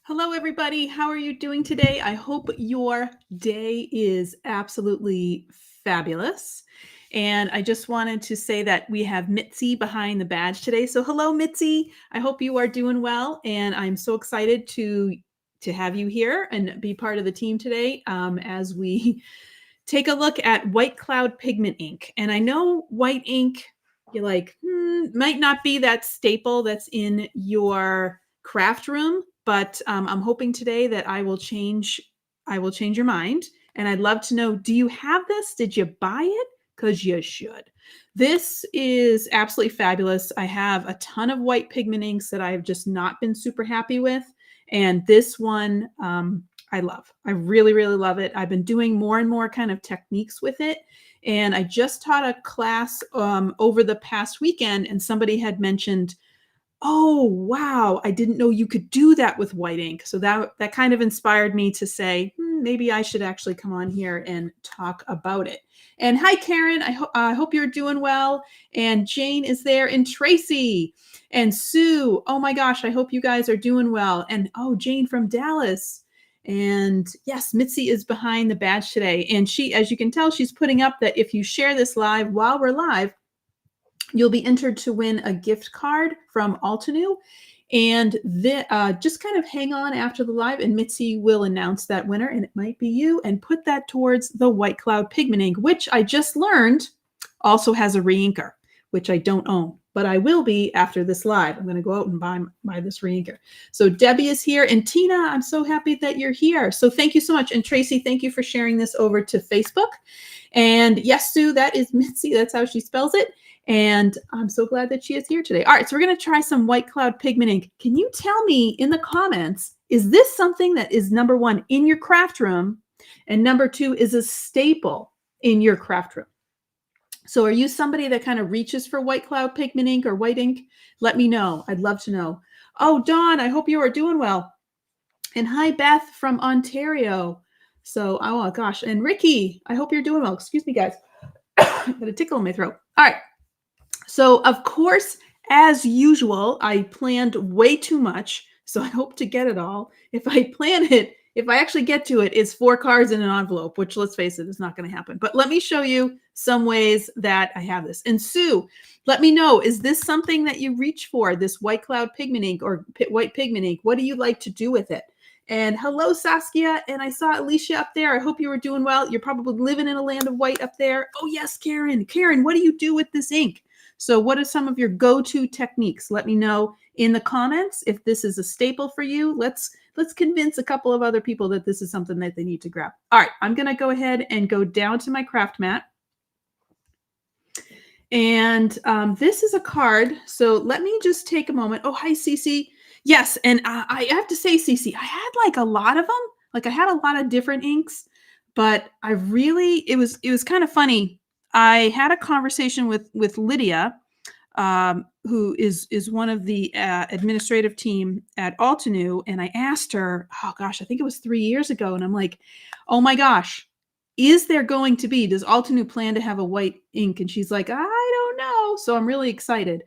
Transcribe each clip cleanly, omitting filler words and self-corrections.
Hello, everybody. How are you doing today? I hope your day is absolutely fabulous. And I just wanted to say that we have Mitzi behind the badge today. So hello, Mitzi. I hope you are doing well. And I'm so excited to have you here and be part of the team today as we take a look at White Cloud Pigment ink. And I know white ink, you're like, might not be that staple that's in your craft room, but I'm hoping today that I will change your mind. And I'd love to know, do you have this? Did you buy it? Because you should. This is absolutely fabulous. I have a ton of white pigment inks that I've just not been super happy with. And this one, I love. I really, really love it. I've been doing more and more kind of techniques with it. And I just taught a class over the past weekend, and somebody had mentioned, oh, wow, I didn't know you could do that with white ink. So that kind of inspired me to say, maybe I should actually come on here and talk about it. And hi, Karen. I hope you're doing well. And Jane is there, and Tracy and Sue. Oh my gosh, I hope you guys are doing well. And oh, Jane from Dallas. And yes, Mitzi is behind the badge today. And she, as you can tell, she's putting up that if you share this live while we're live, you'll be entered to win a gift card from Altenew. And just kind of hang on after the live, and Mitzi will announce that winner, and it might be you, and put that towards the White Cloud Pigment ink, which I just learned also has a reinker, which I don't own, but I will be after this live. I'm going to go out and buy this reinker. So Debbie is here, and Tina, I'm so happy that you're here. So thank you so much. And Tracy, thank you for sharing this over to Facebook. And yes, Sue, that is Mitzi. That's how she spells it. And I'm so glad that she is here today. All right, so we're going to try some White Cloud Pigment ink. Can you tell me in the comments, is this something that is number one in your craft room, and number two is a staple in your craft room? So are you somebody that kind of reaches for White Cloud Pigment ink or white ink? Let me know. I'd love to know. Oh, Dawn, I hope you are doing well. And hi, Beth from Ontario. So, oh gosh. And Ricky, I hope you're doing well. Excuse me, guys. Got a tickle in my throat. All right. So, of course, as usual, I planned way too much. So I hope to get it all. If I actually get to it, it's 4 cards in an envelope, which, let's face it, is not going to happen. But let me show you some ways that I have this. And Sue, let me know, is this something that you reach for, this White Cloud Pigment ink or white pigment ink? What do you like to do with it? And hello, Saskia. And I saw Alicia up there. I hope you were doing well. You're probably living in a land of white up there. Oh, yes, Karen. Karen, what do you do with this ink? So what are some of your go-to techniques? Let me know in the comments if this is a staple for you. Let's convince a couple of other people that this is something that they need to grab. All right, I'm going to go ahead and go down to my craft mat. And this is a card. So let me just take a moment. Oh, hi, Cece. Yes, and I have to say, Cece, I had like a lot of them. Like I had a lot of different inks, but it was kind of funny. I had a conversation with Lydia, who is one of the administrative team at Altenew, and I asked her, oh gosh, I think it was 3 years ago, and I'm like, oh my gosh, does Altenew plan to have a white ink? And she's like, I don't know. So I'm really excited.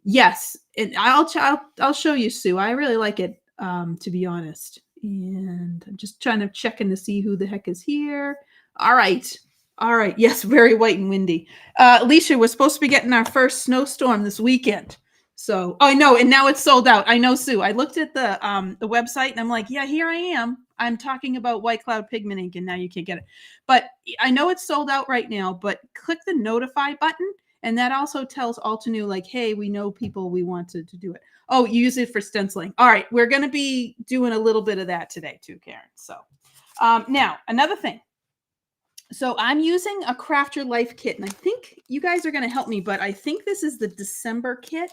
Yes, and I'll show you, Sue. I really like it, to be honest. And I'm just trying to check in to see who the heck is here. All right. All right. Yes, very white and windy. Alicia, we're supposed to be getting our first snowstorm this weekend. So, oh, I know, and now it's sold out. I know, Sue. I looked at the website and I'm like, yeah, here I am. I'm talking about White Cloud Pigment ink, and now you can't get it. But I know it's sold out right now. But click the notify button, and that also tells Altenew like, hey, we know people. We want to do it. Oh, use it for stenciling. All right, we're going to be doing a little bit of that today too, Karen. So now another thing. So I'm using a Craft Your Life kit, and I think you guys are going to help me, but I think this is the December kit.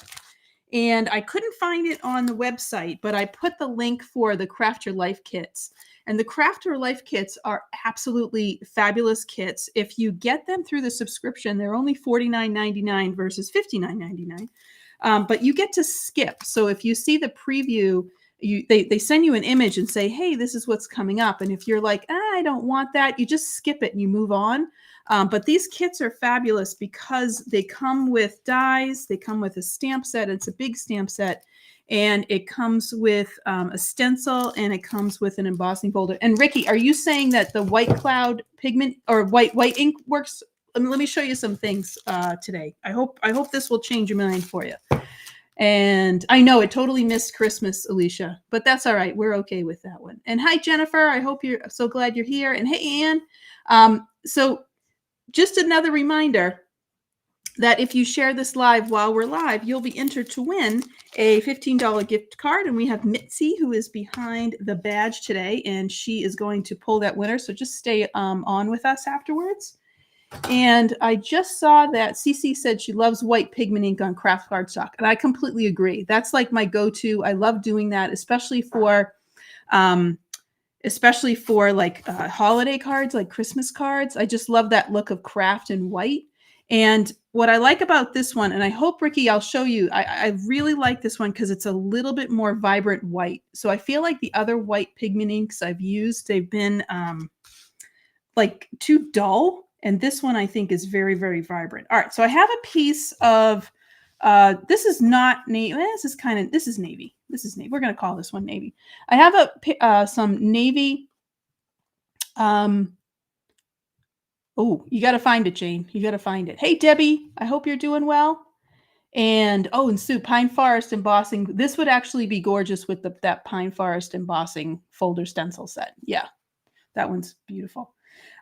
And I couldn't find it on the website, but I put the link for the Craft Your Life kits. And the Craft Your Life kits are absolutely fabulous kits. If you get them through the subscription, they're only $49.99 versus $59.99. But you get to skip. So if you see the preview, they send you an image and say, hey, this is what's coming up. And if you're like, I don't want that, you just skip it and you move on. But these kits are fabulous because they come with dies, they come with a stamp set. It's a big stamp set. And it comes with a stencil, and it comes with an embossing folder. And Ricky, are you saying that the White Cloud Pigment or white ink works? Let me show you some things today. I hope this will change your mind for you. And I know it totally missed Christmas, Alicia, but that's all right. We're okay with that one. And hi, Jennifer. I hope you're so glad you're here. And hey, Ann. So just another reminder that if you share this live while we're live, you'll be entered to win a $15 gift card. And we have Mitzi, who is behind the badge today, and she is going to pull that winner. So just stay on with us afterwards. And I just saw that Cece said she loves white pigment ink on craft cardstock, and I completely agree. That's like my go-to. I love doing that, especially for like holiday cards, like Christmas cards. I just love that look of craft and white. And what I like about this one, and I hope, Ricky, I'll show you, I really like this one because it's a little bit more vibrant white. So I feel like the other white pigment inks I've used, they've been like too dull. And this one I think is very, very vibrant. All right, so I have a piece of, this is not navy. This is navy. This is navy. We're going to call this one navy. I have some navy. Oh, you got to find it, Jane. You got to find it. Hey, Debbie, I hope you're doing well. And Sue, Pine Forest embossing. This would actually be gorgeous with that Pine Forest embossing folder stencil set. Yeah, that one's beautiful.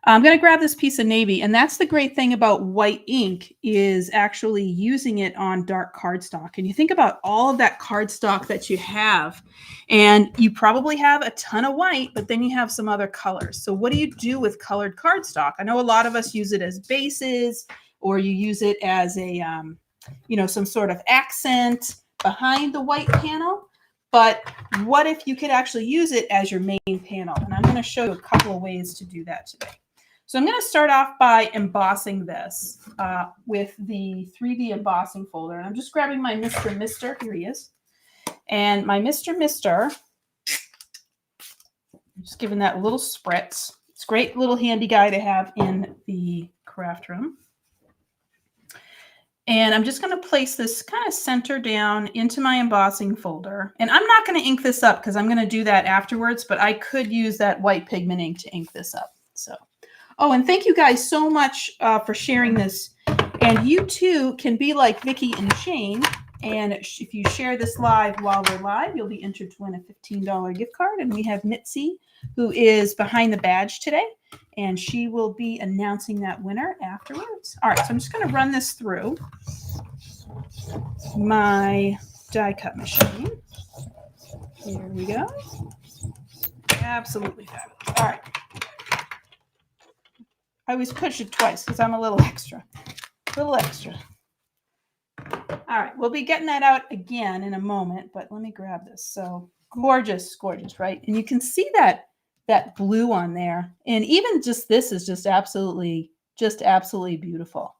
I'm going to grab this piece of navy, and that's the great thing about white ink is actually using it on dark cardstock. And you think about all of that cardstock that you have, and you probably have a ton of white, but then you have some other colors. So what do you do with colored cardstock? I know a lot of us use it as bases, or you use it as a, some sort of accent behind the white panel. But what if you could actually use it as your main panel? And I'm going to show you a couple of ways to do that today. So I'm going to start off by embossing this with the 3D embossing folder. And I'm just grabbing my Mr. Mister. Here he is. And my Mr. Mister, I'm just giving that a little spritz. It's a great little handy guy to have in the craft room. And I'm just going to place this kind of center down into my embossing folder. And I'm not going to ink this up because I'm going to do that afterwards, but I could use that white pigment ink to ink this up. So, and thank you guys so much for sharing this. And you too can be like Vicki and Shane. And if you share this live while we're live, you'll be entered to win a $15 gift card. And we have Mitzi, who is behind the badge today. And she will be announcing that winner afterwards. All right, so I'm just going to run this through my die cut machine. Here we go. Absolutely fabulous. All right. I always push it twice because I'm a little extra. All right, we'll be getting that out again in a moment, but let me grab this. So gorgeous, gorgeous, right? And you can see that blue on there. And even just this is just absolutely beautiful.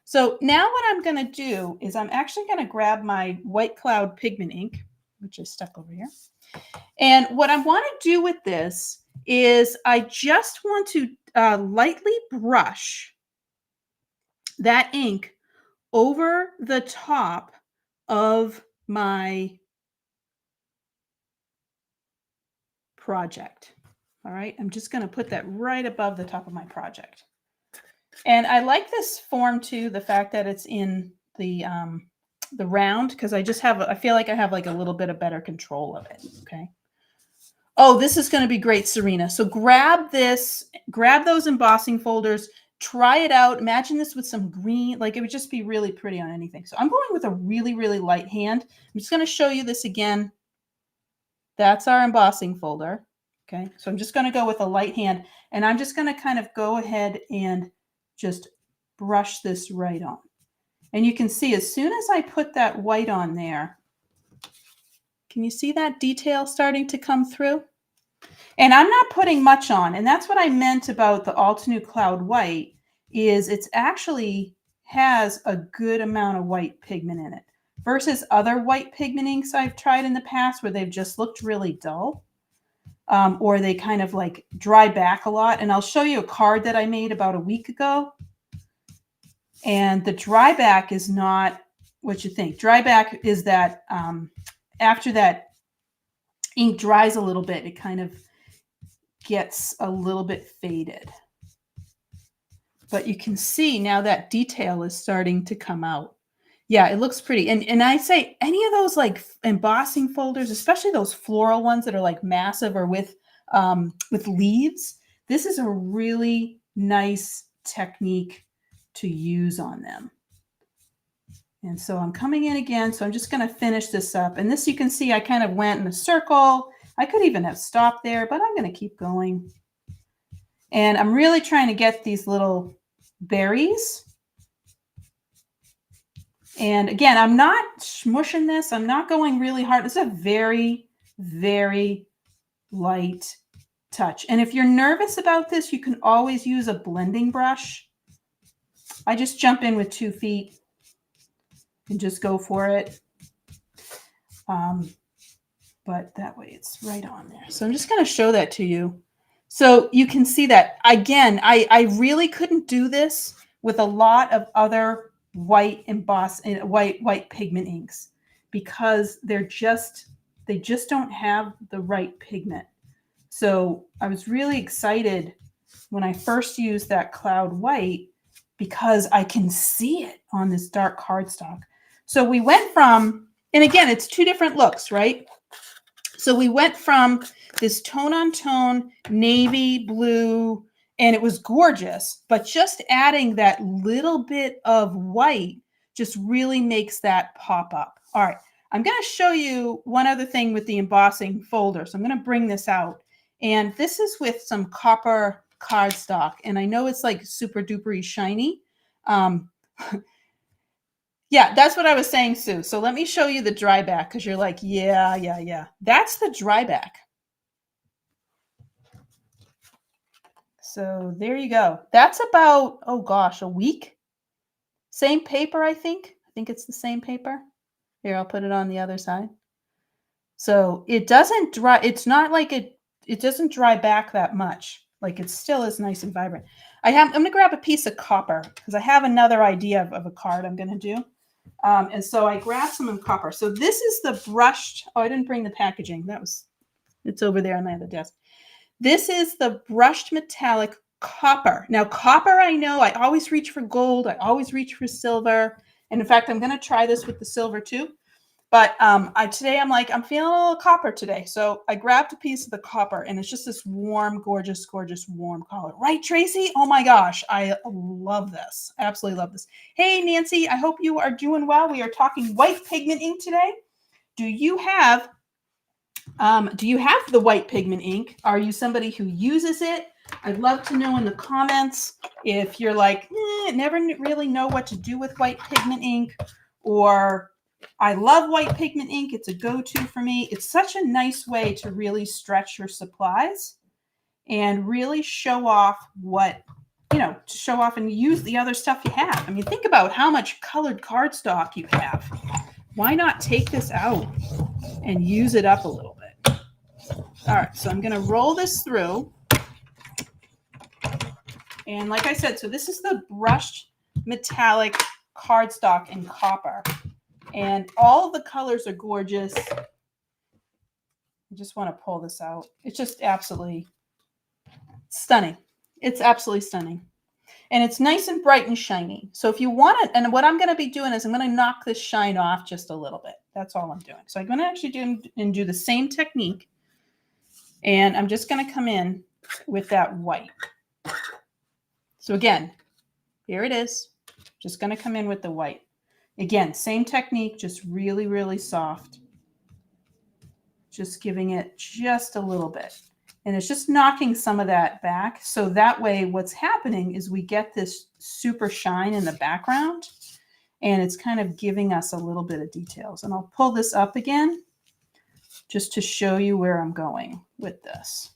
So now what I'm going to do is I'm actually going to grab my White Cloud Pigment ink, which is stuck over here. And what I want to do with this is I just want to lightly brush that ink over the top of my project. All right, I'm just going to put that right above the top of my project. And I like this form too, the fact that it's in the round, because I feel like I have like a little bit of better control of it. Okay. Oh, this is going to be great, Serena. So grab those embossing folders, try it out. Imagine this with some green, like it would just be really pretty on anything. So I'm going with a really, really light hand. I'm just going to show you this again. That's our embossing folder. Okay. So I'm just going to go with a light hand, and I'm just going to kind of go ahead and just brush this right on. And you can see as soon as I put that white on there, can you see that detail starting to come through? And I'm not putting much on. And that's what I meant about the Altenew Cloud White, is it's actually has a good amount of white pigment in it versus other white pigment inks I've tried in the past where they've just looked really dull, or they kind of like dry back a lot. And I'll show you a card that I made about a week ago. And the dry back is not what you think. Dry back is that after that ink dries a little bit, it kind of gets a little bit faded. But you can see now that detail is starting to come out. Yeah, it looks pretty. And I say any of those like embossing folders, especially those floral ones that are like massive or with leaves, this is a really nice technique to use on them. And so I'm coming in again. So I'm just going to finish this up. And this, you can see I kind of went in a circle. I could even have stopped there, but I'm going to keep going. And I'm really trying to get these little berries. And again, I'm not smushing this. I'm not going really hard. It's a very, very light touch. And if you're nervous about this, you can always use a blending brush. I just jump in with 2 feet and just go for it. But that way it's right on there. So I'm just going to show that to you. So you can see that, again, I really couldn't do this with a lot of other white white pigment inks because they just don't have the right pigment. So I was really excited when I first used that Cloud White because I can see it on this dark cardstock. So we went from, and again, it's 2 different looks, right? So we went from this tone-on-tone navy blue, and it was gorgeous, but just adding that little bit of white just really makes that pop up. All right, I'm going to show you one other thing with the embossing folder. So I'm going to bring this out, and this is with some copper cardstock, and I know it's like super duper shiny. Yeah, that's what I was saying, Sue. So let me show you the dry back because you're like, yeah. That's the dry back. So there you go. That's about, oh gosh, a week. Same paper, I think. I think it's the same paper. Here, I'll put it on the other side. So it doesn't dry. It's not like it doesn't dry back that much. Like it still is nice and vibrant. I'm going to grab a piece of copper because I have another idea of a card I'm going to do. And so I grabbed some in copper. So this is the brushed, oh, I didn't bring the packaging. It's over there on my other desk. This is the brushed metallic copper. Now copper, I know, I always reach for gold. I always reach for silver. And in fact, I'm going to try this with the silver too. But today I'm like, I'm feeling a little copper today. So I grabbed a piece of the copper and it's just this warm, gorgeous, gorgeous, warm color. Right, Tracy? Oh my gosh. I love this. Absolutely love this. Hey, Nancy, I hope you are doing well. We are talking white pigment ink today. Do you have the white pigment ink? Are you somebody who uses it? I'd love to know in the comments if you're like, never really know what to do with white pigment ink, or I love white pigment ink. It's a go-to for me. It's such a nice way to really stretch your supplies and really show off to show off and use the other stuff you have. I mean, think about how much colored cardstock you have. Why not take this out and use it up a little bit? All right, so I'm going to roll this through. And like I said, so this is the brushed metallic cardstock in copper. And all of the colors are gorgeous. I just want to pull this out. It's just absolutely stunning. It's absolutely stunning. And it's nice and bright and shiny. So if you want it, and what I'm going to be doing is I'm going to knock this shine off just a little bit. That's all I'm doing. So I'm going to actually do the same technique. And I'm just going to come in with that white. So again, here it is. Just going to come in with the white. Again, same technique, just really, really soft. Just giving it just a little bit. And it's just knocking some of that back. So that way what's happening is we get this super shine in the background. And it's kind of giving us a little bit of details. And I'll pull this up again just to show you where I'm going with this.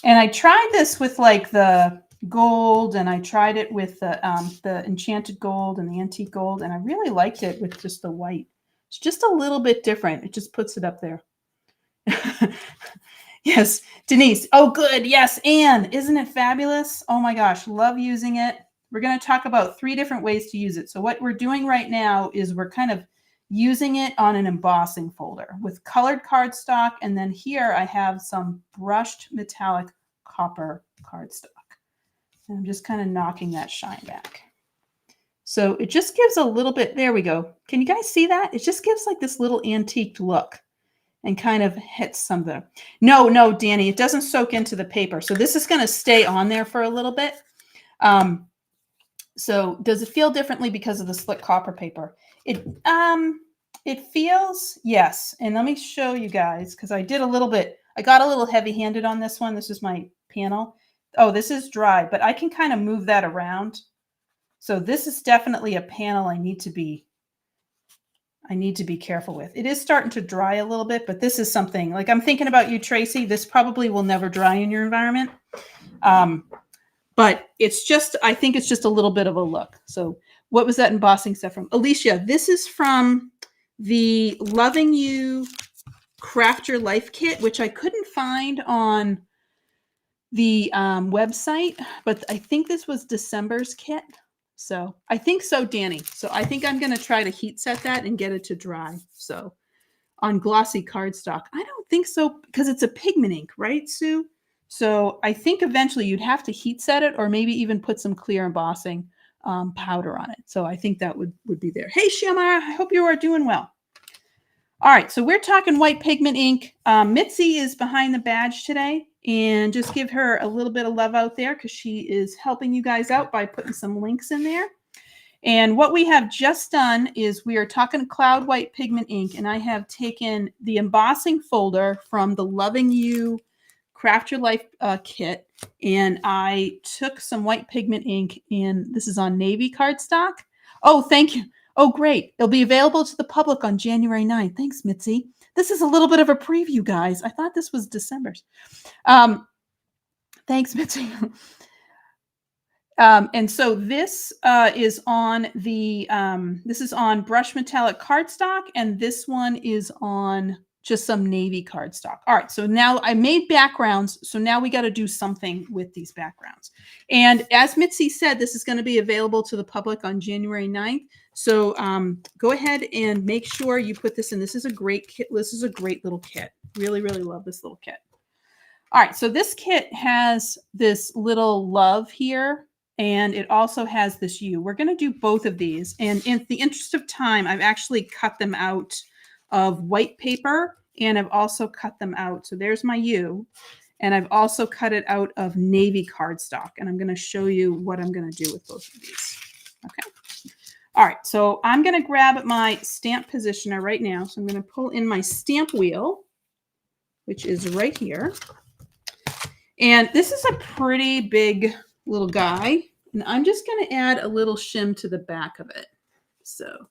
And I tried this with like the gold, and I tried it with the enchanted gold and the antique gold. And I really liked it with just the white. It's just a little bit different. It just puts it up there. Yes, Denise. Oh, good. Yes, Anne. Isn't it fabulous? Oh my gosh, love using it. We're going to talk about 3 different ways to use it. So what we're doing right now is we're kind of using it on an embossing folder with colored cardstock. And then here I have some brushed metallic copper cardstock. And I'm just kind of knocking that shine back. So it just gives a little bit. There we go. Can you guys see that? It just gives like this little antique look. And kind of hits some of the, no, Danny, it doesn't soak into the paper. So this is going to stay on there for a little bit. So does it feel differently because of the slick copper paper? It feels, yes. And let me show you guys, because I got a little heavy-handed on this one. This is my panel. Oh, this is dry, but I can kind of move that around. So this is definitely a panel I need to be careful with. It is starting to dry a little bit, but this is something like I'm thinking about you, Tracy. This probably will never dry in your environment. But it's just, I think it's just a little bit of a look. So what was that embossing stuff from? Alicia, this is from the Loving You Craft Your Life kit, which I couldn't find on the website, but I think this was December's kit. So I think so, Danny. So I think I'm going to try to heat set that and get it to dry. So on glossy cardstock, I don't think so because it's a pigment ink, right, Sue? So I think eventually you'd have to heat set it or maybe even put some clear embossing powder on it. So I think that would be there. Hey, Shamara, I hope you are doing well. All right, so we're talking white pigment ink. Mitzi is behind the badge today. And just give her a little bit of love out there because she is helping you guys out by putting some links in there. And what we have just done is we are talking Cloud White Pigment ink, and I have taken the embossing folder from the Loving You Craft Your Life kit, and I took some white pigment ink, and this is on navy cardstock. Oh, thank you. Oh, great. It'll be available to the public on January 9th. Thanks, Mitzi. This is a little bit of a preview, guys. I thought this was December's. Thanks, Mitzi. And so this is on the this is on brush metallic cardstock, and this one is on just some navy cardstock. All right, so now I made backgrounds, so now we got to do something with these backgrounds. And as Mitzi said, this is going to be available to the public on January 9th. So go ahead and make sure you put this in. This is a great kit. This is a great little kit. Really, really love this little kit. All right, so this kit has this little love here, and it also has this U. We're going to do both of these, and in the interest of time, I've actually cut them out of white paper, and I've also cut them out. So there's my U, and I've also cut it out of navy cardstock, and I'm going to show you what I'm going to do with both of these. Okay. All right, so I'm going to grab my stamp positioner right now. So I'm going to pull in my stamp wheel, which is right here. And this is a pretty big little guy. And I'm just going to add a little shim to the back of it. So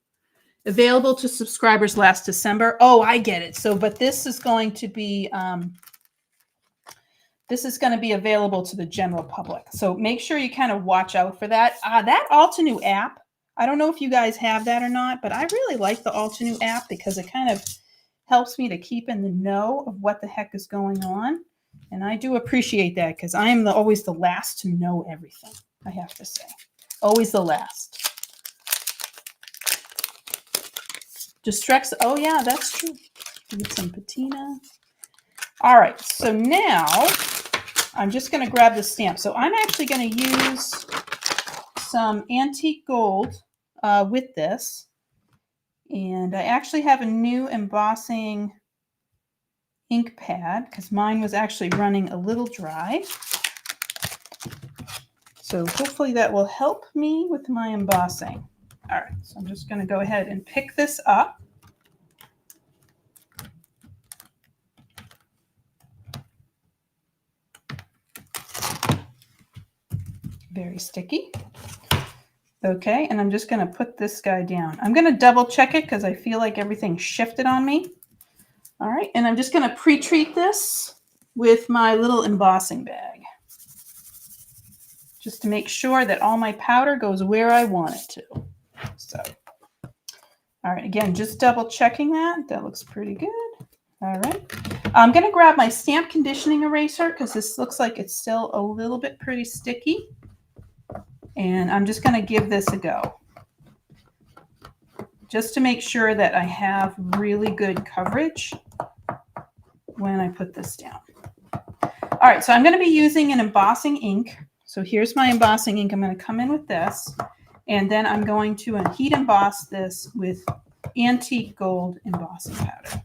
available to subscribers last December. Oh, I get it. So, but this is going to be available to the general public. So make sure you kind of watch out for that. That Altenew app, I don't know if you guys have that or not, but I really like the Altenew app because it kind of helps me to keep in the know of what the heck is going on. And I do appreciate that because I am always the last to know everything, I have to say. Always the last. Distrex, oh yeah, that's true. Need some patina. All right, so now I'm just going to grab the stamp. So I'm actually going to use some antique gold with this. And I actually have a new embossing ink pad because mine was actually running a little dry. So hopefully that will help me with my embossing. All right, so I'm just going to go ahead and pick this up. Very sticky. Okay, and I'm just going to put this guy down. I'm going to double check it because I feel like everything shifted on me. All right, and I'm just going to pre-treat this with my little embossing bag, just to make sure that all my powder goes where I want it to. So, all right, again, just double checking that. That looks pretty good. All right, I'm going to grab my stamp conditioning eraser because this looks like it's still a little bit pretty sticky. And I'm just going to give this a go, just to make sure that I have really good coverage when I put this down. All right, so I'm going to be using an embossing ink. So here's my embossing ink. I'm going to come in with this, and then I'm going to heat emboss this with antique gold embossing powder.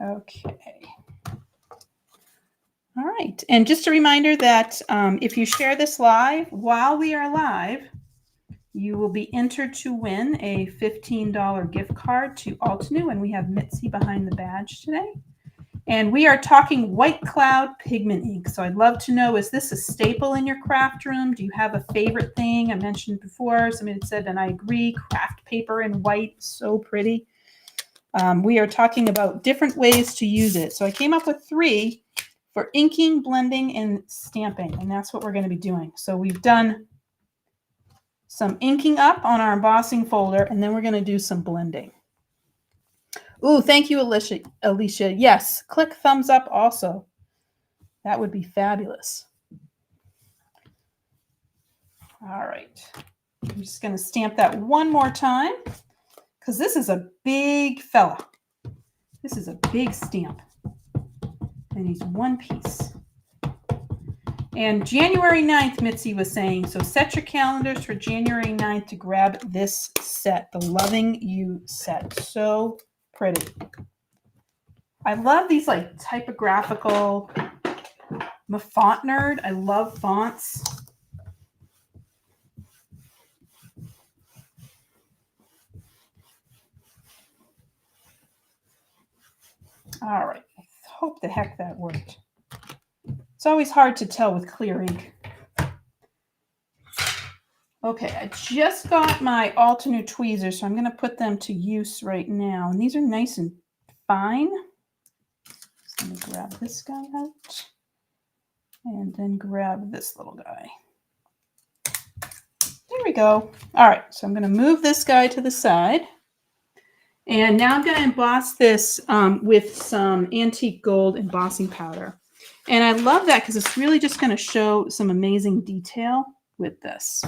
Okay. All right, and just a reminder that if you share this live while we are live, you will be entered to win a $15 gift card to Altenew, and we have Mitzi behind the badge today. And we are talking White Cloud pigment ink. So I'd love to know, is this a staple in your craft room? Do you have a favorite thing? I mentioned before, somebody had said, and I agree, craft paper in white, so pretty. We are talking about different ways to use it. So I came up with 3 for inking, blending, and stamping, and that's what we're going to be doing. So we've done some inking up on our embossing folder, and then we're going to do some blending. Ooh, thank you, Alicia. Yes, click thumbs up also. That would be fabulous. All right. I'm just going to stamp that one more time because this is a big fella. This is a big stamp. And he's one piece. And January 9th, Mitzi was saying, so set your calendars for January 9th to grab this set, the Loving You set. So pretty. I love these like typographical, I'm a font nerd. I love fonts. All right, I hope the heck that worked. It's always hard to tell with clear ink. Okay, I just got my Altenew tweezers, so I'm going to put them to use right now. And these are nice and fine. So let me grab this guy out and then grab this little guy. There we go. All right, so I'm going to move this guy to the side. And now I'm going to emboss this with some antique gold embossing powder. And I love that because it's really just going to show some amazing detail with this.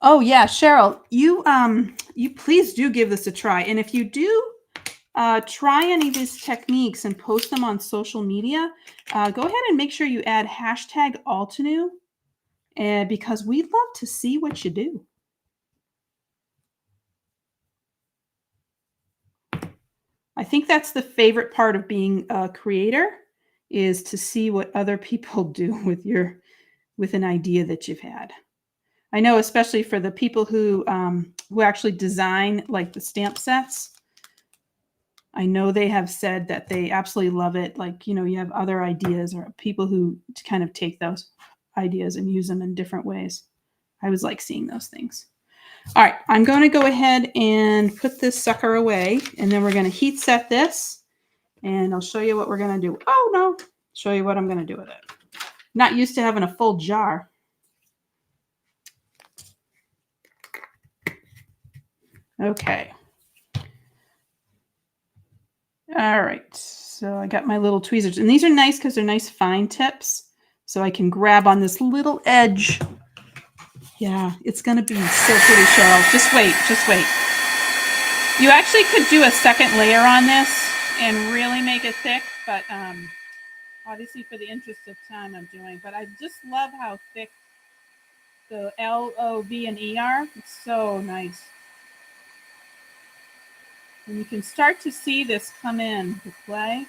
Oh yeah, Cheryl, you please do give this a try. And if you do try any of these techniques and post them on social media, go ahead and make sure you add hashtag Altenew, because we'd love to see what you do. I think that's the favorite part of being a creator, is to see what other people do with an idea that you've had. I know, especially for the people who actually design like the stamp sets, I know they have said that they absolutely love it. Like, you know, you have other ideas or people who kind of take those ideas and use them in different ways. I always like seeing those things. All right, I'm going to go ahead and put this sucker away, and then we're going to heat set this, and I'll show you what we're going to do. Oh, no, show you what I'm going to do with it. Not used to having a full jar. Okay. All right, so I got my little tweezers, and these are nice because they're nice fine tips, so I can grab on this little edge Yeah, it's going to be so pretty, Cheryl. Just wait, just wait. You actually could do a second layer on this and really make it thick, but obviously for the interest of time I'm doing, but I just love how thick the L, O, V, and E are. It's so nice. And you can start to see this come in to play.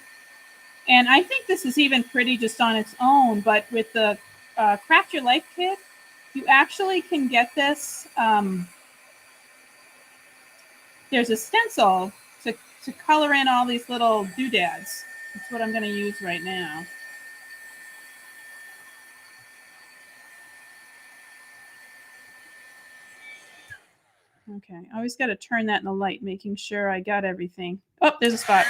And I think this is even pretty just on its own, but with the Craft Your Life kit, you actually can get this. There's a stencil to color in all these little doodads. That's what I'm going to use right now. Okay, I always got to turn that in the light, making sure I got everything. Oh, there's a spot.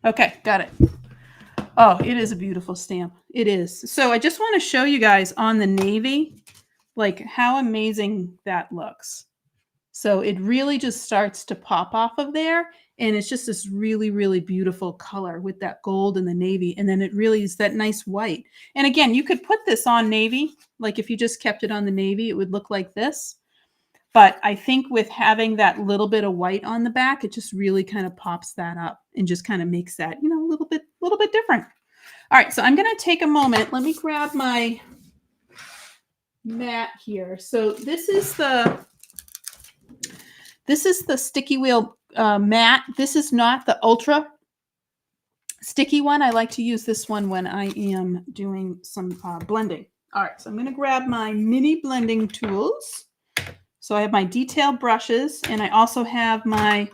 Okay, got it. Oh, it is a beautiful stamp. It is. So I just want to show you guys on the navy, like how amazing that looks. So it really just starts to pop off of there. And it's just this really, really beautiful color with that gold and the navy. And then it really is that nice white. And again, you could put this on navy. Like if you just kept it on the navy, it would look like this. But I think with having that little bit of white on the back, it just really kind of pops that up and just kind of makes that, you know, a little bit different. All right, so I'm going to take a moment. Let me grab my mat here. So this is the sticky wheel mat. This is not the ultra sticky one. I like to use this one when I am doing some blending. All right, so I'm going to grab my mini blending tools. So I have my detail brushes, and I also have my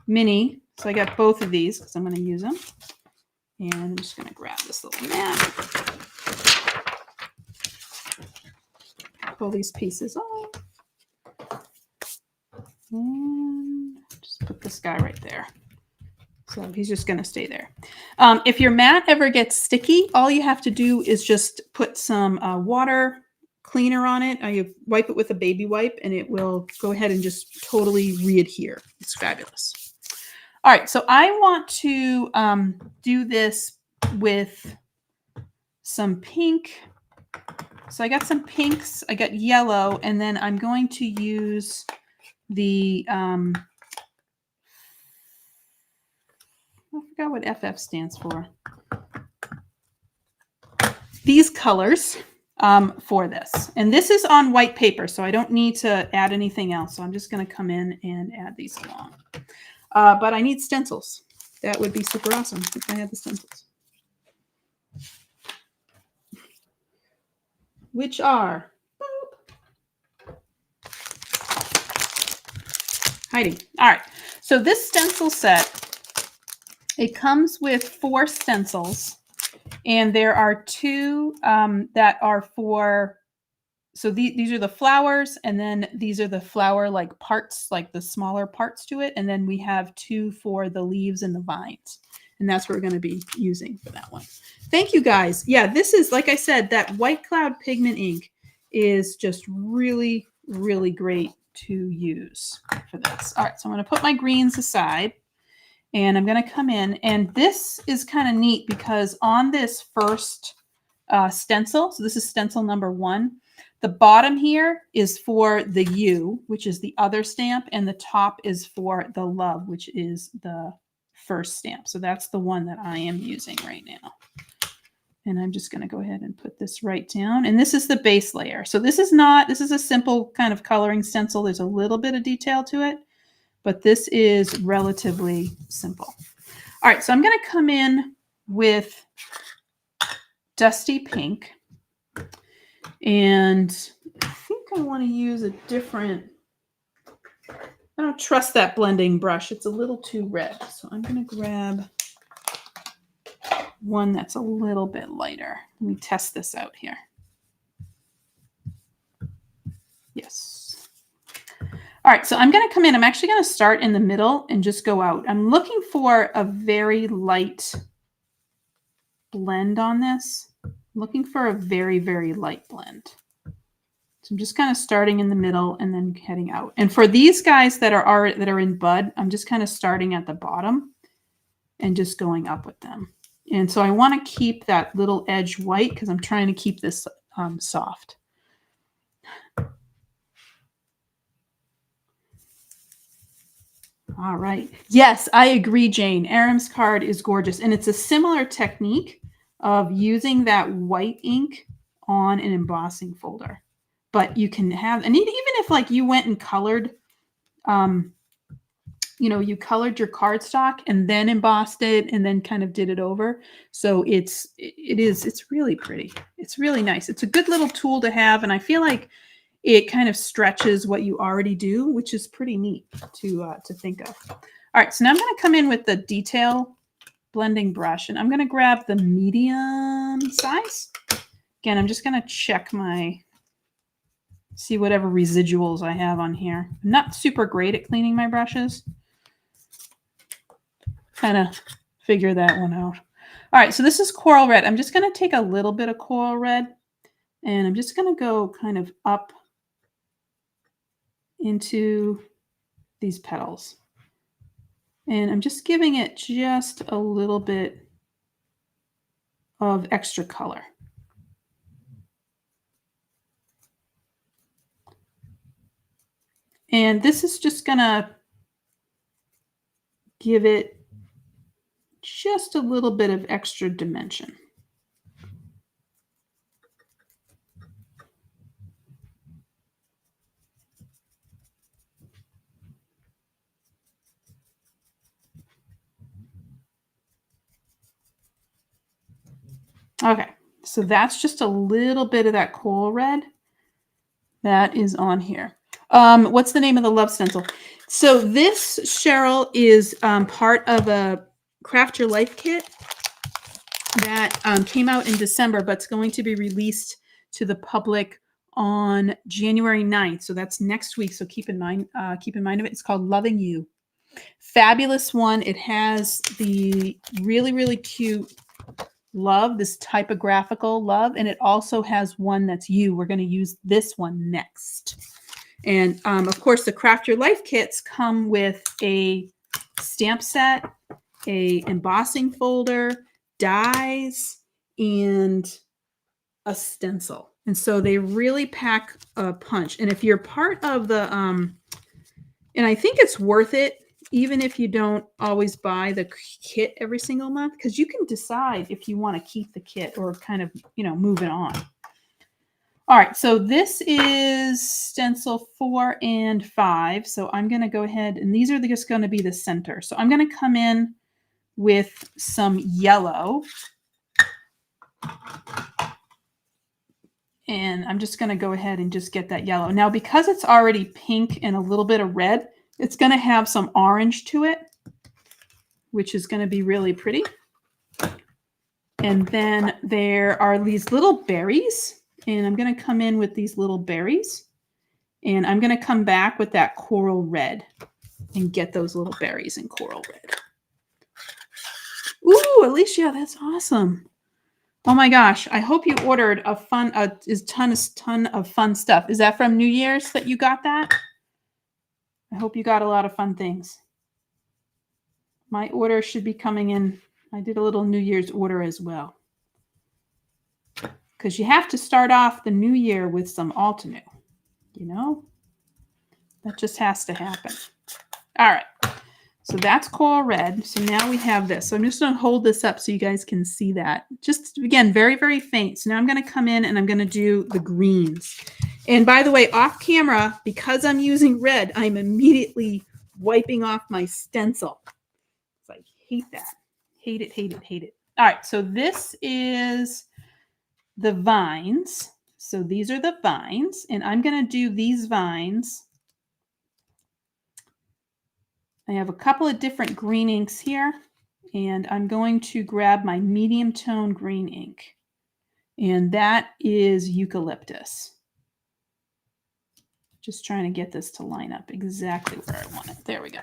mini. So I got both of these because I'm going to use them. And I'm just going to grab this little mat. Pull these pieces off. And just put this guy right there. So he's just going to stay there. If your mat ever gets sticky, all you have to do is just put some water cleaner on it. You wipe it with a baby wipe, and it will go ahead and just totally readhere. It's fabulous. All right, so I want to do this with some pink. So I got some pinks, I got yellow, and then I'm going to use the, I forgot what FF stands for. These colors for this. And this is on white paper, so I don't need to add anything else. So I'm just going to come in and add these along. But I need stencils. That would be super awesome if I had the stencils. Which are hiding. All right. So this stencil set, it comes with 4 stencils, and there are 2 that are for, so these are the flowers, and then these are the flower like parts, like the smaller parts to it. And then we have 2 for the leaves and the vines. And that's what we're going to be using for that one. Thank you guys. Yeah, this is, like I said, that White Cloud pigment ink is just really, really great to use for this. All right, so I'm going to put my greens aside, and I'm going to come in. And this is kind of neat because on this first stencil, so this is stencil number 1, the bottom here is for the U, which is the other stamp, and the top is for the love, which is the first stamp. So that's the one that I am using right now. And I'm just going to go ahead and put this right down. And this is the base layer. So this is a simple kind of coloring stencil. There's a little bit of detail to it, but this is relatively simple. All right, so I'm going to come in with Dusty Pink. And I think I want to use a different, I don't trust that blending brush. It's a little too red. So I'm going to grab one that's a little bit lighter. Let me test this out here. Yes. All right, so I'm going to come in. I'm actually going to start in the middle and just go out. I'm looking for a very light blend on this. I'm looking for a very, very light blend. So I'm just kind of starting in the middle and then heading out. And for these guys that are in bud, I'm just kind of starting at the bottom and just going up with them. And so I want to keep that little edge white because I'm trying to keep this soft. All right. Yes, I agree, Jane. Aram's card is gorgeous. And it's a similar technique of using that white ink on an embossing folder. But you can have, and even if like you went and colored, you colored your cardstock and then embossed it and then kind of did it over. So it's really pretty. It's really nice. It's a good little tool to have. And I feel like it kind of stretches what you already do, which is pretty neat to think of. All right, so now I'm going to come in with the detail blending brush, and I'm going to grab the medium size. Again, I'm just going to check see whatever residuals I have on here. I'm not super great at cleaning my brushes. Kind of figure that one out. All right, so this is coral red. I'm just going to take a little bit of coral red, and I'm just going to go kind of up into these petals. And I'm just giving it just a little bit of extra color. And this is just going to give it just a little bit of extra dimension. Okay, so that's just a little bit of that coral red that is on here. What's the name of the love stencil? So this, Cheryl, is part of a Craft Your Life kit that came out in December, but it's going to be released to the public on January 9th. So that's next week. So keep in mind of it. It's called Loving You. Fabulous one. It has the really, really cute love, this typographical love, and it also has one that's you. We're going to use this one next. And of course, the Craft Your Life kits come with a stamp set, a embossing folder, dies, and a stencil. And so they really pack a punch. And if you're part of the, and I think it's worth it, even if you don't always buy the kit every single month, because you can decide if you want to keep the kit or kind of, move it on. All right, so this is stencil 4 and 5. So I'm going to go ahead, and these are just going to be the center. So I'm going to come in with some yellow. And I'm just going to go ahead and just get that yellow. Now, because it's already pink and a little bit of red, it's going to have some orange to it, which is going to be really pretty. And then there are these little berries, and I'm going to come in with these little berries, and I'm going to come back with that coral red and get those little berries in coral red. Ooh, Alicia, that's awesome. Oh my gosh, I hope you ordered a ton of fun stuff. Is that from New Year's that you got that? I hope you got a lot of fun things. My order should be coming in. I did a little New Year's order as well. Because you have to start off the new year with some Altenew. That just has to happen. All right. So that's coral red. So now we have this. So I'm just going to hold this up so you guys can see that. Just, again, very, very faint. So now I'm going to come in and I'm going to do the greens. And by the way, off camera, because I'm using red, I'm immediately wiping off my stencil. I hate that. Hate it, hate it, hate it. All right. So this is the vines. So these are the vines. And I'm going to do these vines. I have a couple of different green inks here, and I'm going to grab my medium tone green ink, and that is eucalyptus. Just trying to get this to line up exactly where I want it. There we go.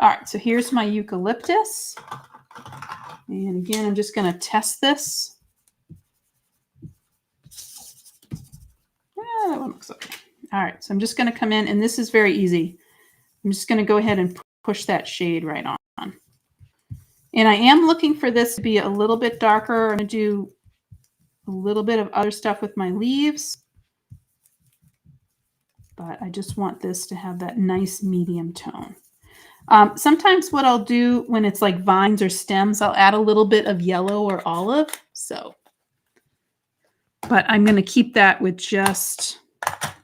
All right, so here's my eucalyptus, and again, I'm just going to test this. Yeah, that one looks okay. All right, so I'm just going to come in, and this is very easy. I'm just going to go ahead and push that shade right on. And I am looking for this to be a little bit darker. I'm going to do a little bit of other stuff with my leaves. But I just want this to have that nice medium tone. Sometimes what I'll do when it's like vines or stems, I'll add a little bit of yellow or olive. But I'm going to keep that with just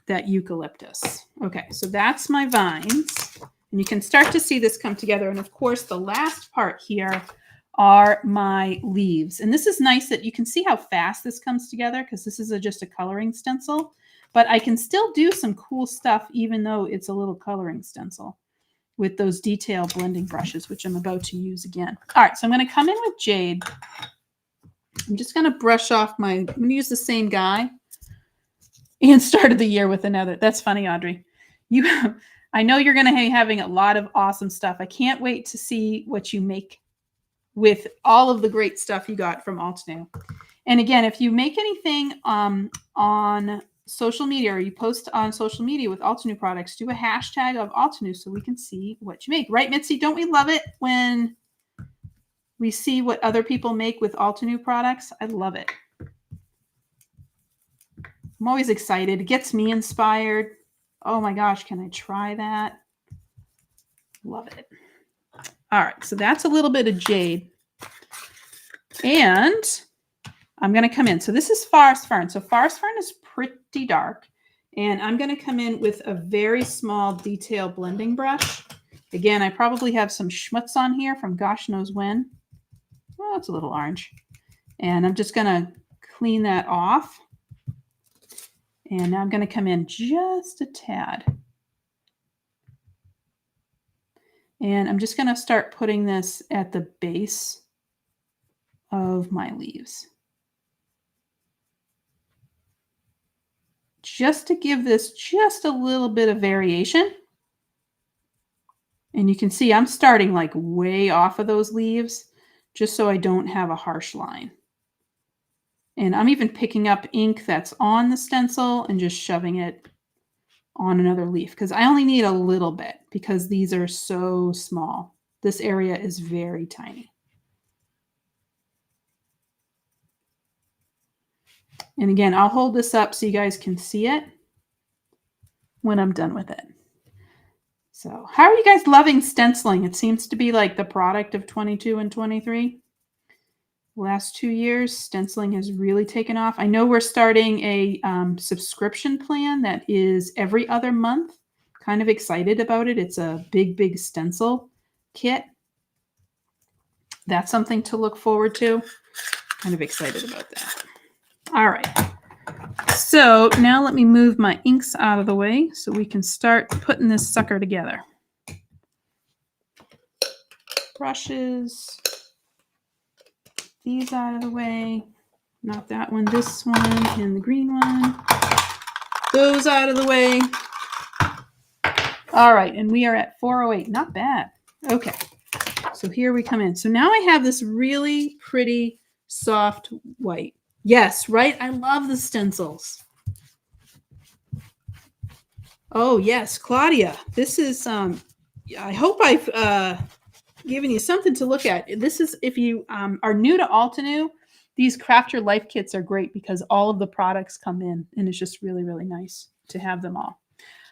that eucalyptus. Okay, so that's my vines. And you can start to see this come together. And of course, the last part here are my leaves. And this is nice that you can see how fast this comes together because this is just a coloring stencil. But I can still do some cool stuff even though it's a little coloring stencil with those detail blending brushes, which I'm about to use again. All right, so I'm going to come in with Jade. I'm just going to brush off I'm going to use the same guy and started the year with another. That's funny, Audrey. I know you're going to be having a lot of awesome stuff. I can't wait to see what you make with all of the great stuff you got from Altenew. And again, if you make anything on social media or you post on social media with Altenew products, do a hashtag of Altenew so we can see what you make. Right, Mitzi? Don't we love it when we see what other people make with Altenew products? I love it. I'm always excited. It gets me inspired. Oh my gosh, can I try that? Love it. All right, so that's a little bit of Jade. And I'm going to come in. So this is Forest Fern. So Forest Fern is pretty dark. And I'm going to come in with a very small detail blending brush. Again, I probably have some schmutz on here from gosh knows when. Oh, it's a little orange. And I'm just going to clean that off. And now I'm going to come in just a tad. And I'm just going to start putting this at the base of my leaves. Just to give this just a little bit of variation. And you can see I'm starting like way off of those leaves just so I don't have a harsh line. And I'm even picking up ink that's on the stencil and just shoving it on another leaf because I only need a little bit because these are so small. This area is very tiny. And again, I'll hold this up so you guys can see it when I'm done with it. So how are you guys loving stenciling? It seems to be like the product of 22 and 23. Last 2 years, stenciling has really taken off. I know we're starting a subscription plan that is every other month. Kind of excited about it. It's a big stencil kit. That's something to look forward to. Kind of excited about that. All right. So now let me move my inks out of the way so we can start putting this sucker together. Brushes. These out of the way. Not that one, this one, and the green one. Those out of the way. All right, and we are at 408. Not bad. Okay, so here we come in. So now I have this really pretty soft white. Yes, right? I love the stencils. Oh, yes, Claudia. This is, I hope I've given you something to look at. This is, if you are new to Altenew, these Craft Your Life kits are great because all of the products come in and it's just really, really nice to have them all.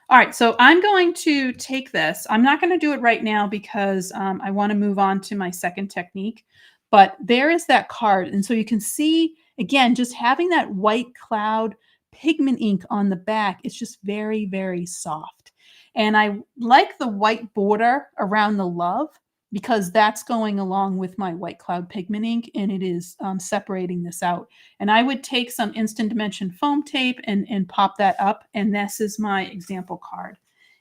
All right, so I'm going to take this. I'm not going to do it right now because I want to move on to my second technique, but there is that card. And so you can see, again, just having that white cloud pigment ink on the back, it's just very, very soft. And I like the white border around the love because that's going along with my white cloud pigment ink and it is separating this out. And I would take some Instant Dimension foam tape and pop that up. And this is my example card.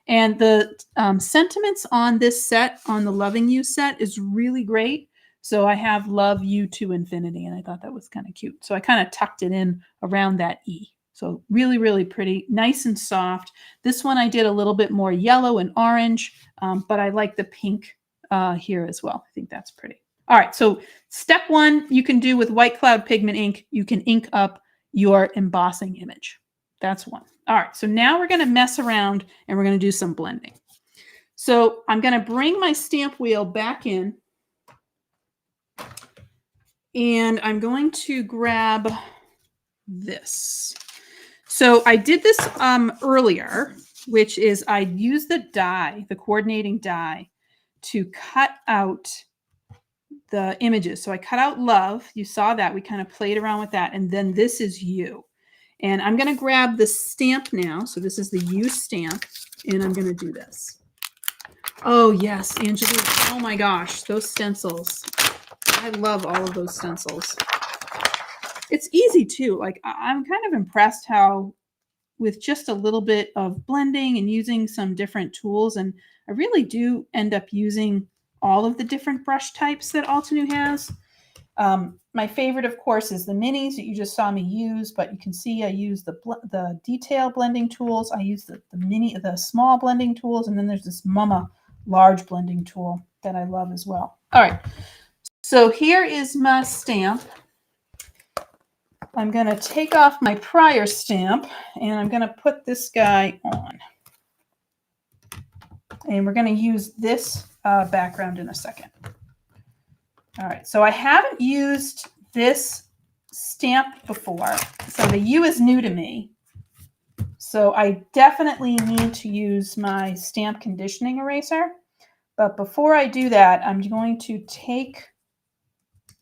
And the sentiments on this set, on the Loving You set, is really great. So I have Love You to Infinity, and I thought that was kind of cute. So I kind of tucked it in around that E. So really, really pretty, nice and soft. This one I did a little bit more yellow and orange, but I like the pink here as well. I think that's pretty. All right, so step one you can do with white cloud pigment ink. You can ink up your embossing image. That's one. All right, so now we're going to mess around and we're going to do some blending. So I'm going to bring my stamp wheel back in. And I'm going to grab this. So I did this earlier, which is I used the die, the coordinating die, to cut out the images. So I cut out love. You saw that. We kind of played around with that. And then this is you. And I'm going to grab the stamp now. So this is the you stamp. And I'm going to do this. Oh, yes, Angelique. Oh, my gosh. Those stencils. I love all of those stencils. It's easy, too. Like, I'm kind of impressed how with just a little bit of blending and using some different tools. And I really do end up using all of the different brush types that Altenew has. My favorite, of course, is the minis that you just saw me use, but you can see I use the detail blending tools. I use the small blending tools, and then there's this Mama large blending tool that I love as well. All right, so here is my stamp. I'm going to take off my prior stamp, and I'm going to put this guy on. And we're going to use this background in a second. All right, so I haven't used this stamp before, so the U is new to me. So I definitely need to use my stamp conditioning eraser. But before I do that, I'm going to take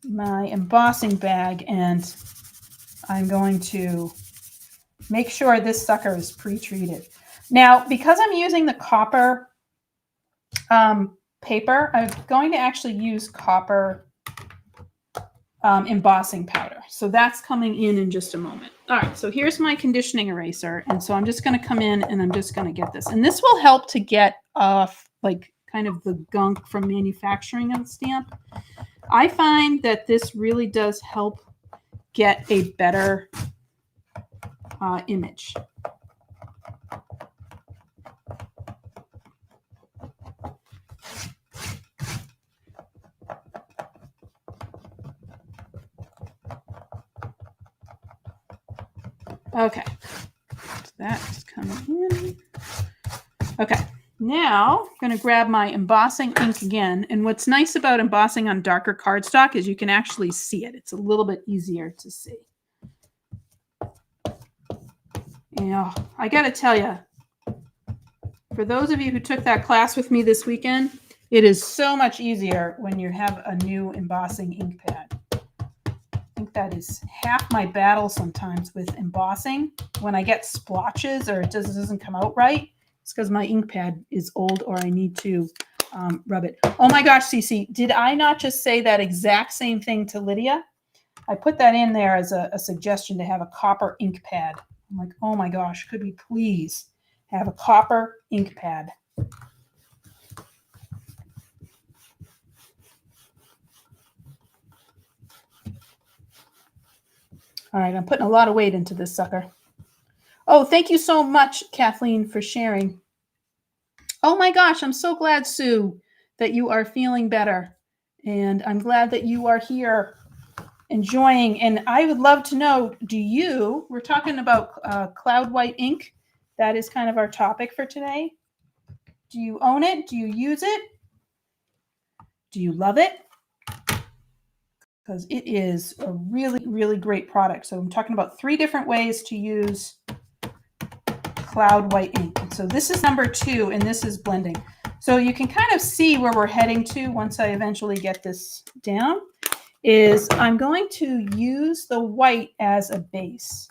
my embossing bag and I'm going to make sure this sucker is pre-treated. Now, because I'm using the copper paper, I'm going to actually use copper embossing powder. So that's coming in just a moment. All right, so here's my conditioning eraser. And so I'm just going to come in and I'm just going to get this. And this will help to get off like kind of the gunk from manufacturing of the stamp. I find that this really does help get a better image. Okay, so that's coming in. Okay, now I'm going to grab my embossing ink again. And what's nice about embossing on darker cardstock is you can actually see it. It's a little bit easier to see. Yeah, I got to tell you, for those of you who took that class with me this weekend, it is so much easier when you have a new embossing ink pad. I think that is half my battle sometimes with embossing. When I get splotches or it just doesn't come out right, it's because my ink pad is old or I need to rub it. Oh my gosh, Cece, did I not just say that exact same thing to Lydia? I put that in there as a suggestion to have a copper ink pad. I'm like, oh my gosh, could we please have a copper ink pad? All right, I'm putting a lot of weight into this sucker. Oh, thank you so much, Kathleen, for sharing. Oh my gosh, I'm so glad, Sue, that you are feeling better. And I'm glad that you are here enjoying. And I would love to know, we're talking about cloud white ink. That is kind of our topic for today. Do you own it? Do you use it? Do you love it? Because it is a really, really great product. So I'm talking about 3 different ways to use cloud white ink. And so this is number 2, and this is blending. So you can kind of see where we're heading to once I eventually get this down, is I'm going to use the white as a base.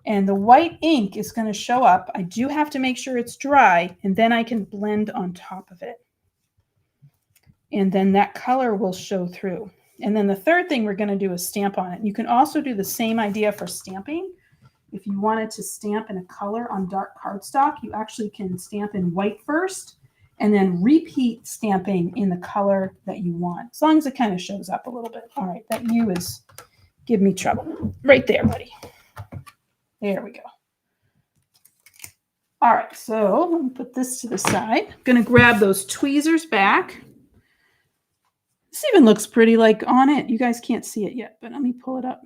And the white ink is going to show up. I do have to make sure it's dry, and then I can blend on top of it. And then that color will show through. And then the third thing we're going to do is stamp on it. You can also do the same idea for stamping. If you wanted to stamp in a color on dark cardstock, you actually can stamp in white first and then repeat stamping in the color that you want, as long as it kind of shows up a little bit. All right, that U is give me trouble. Right there, buddy. There we go. All right, so let me put this to the side. I'm going to grab those tweezers back. This even looks pretty like on it. You guys can't see it yet, but let me pull it up.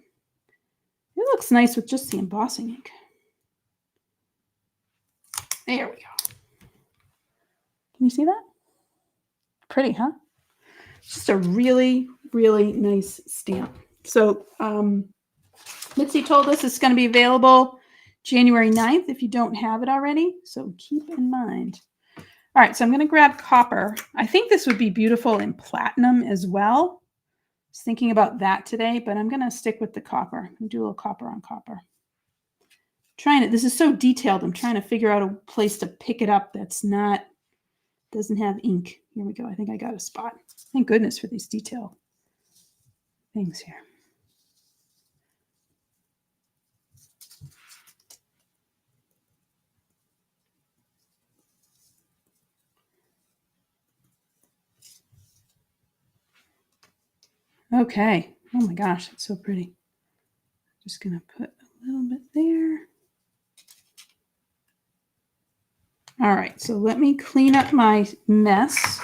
It looks nice with just the embossing ink. There we go. Can you see that? Pretty, huh? Just a really, really nice stamp. So Mitzi told us it's going to be available January 9th if you don't have it already. So keep in mind. All right, so I'm going to grab copper. I think this would be beautiful in platinum as well. I was thinking about that today, but I'm going to stick with the copper. I'm going to do a little copper on copper. This is so detailed. I'm trying to figure out a place to pick it up that's not, doesn't have ink. Here we go. I think I got a spot. Thank goodness for these detail things here. Okay. Oh my gosh, it's so pretty. Just going to put a little bit there. All right, so let me clean up my mess.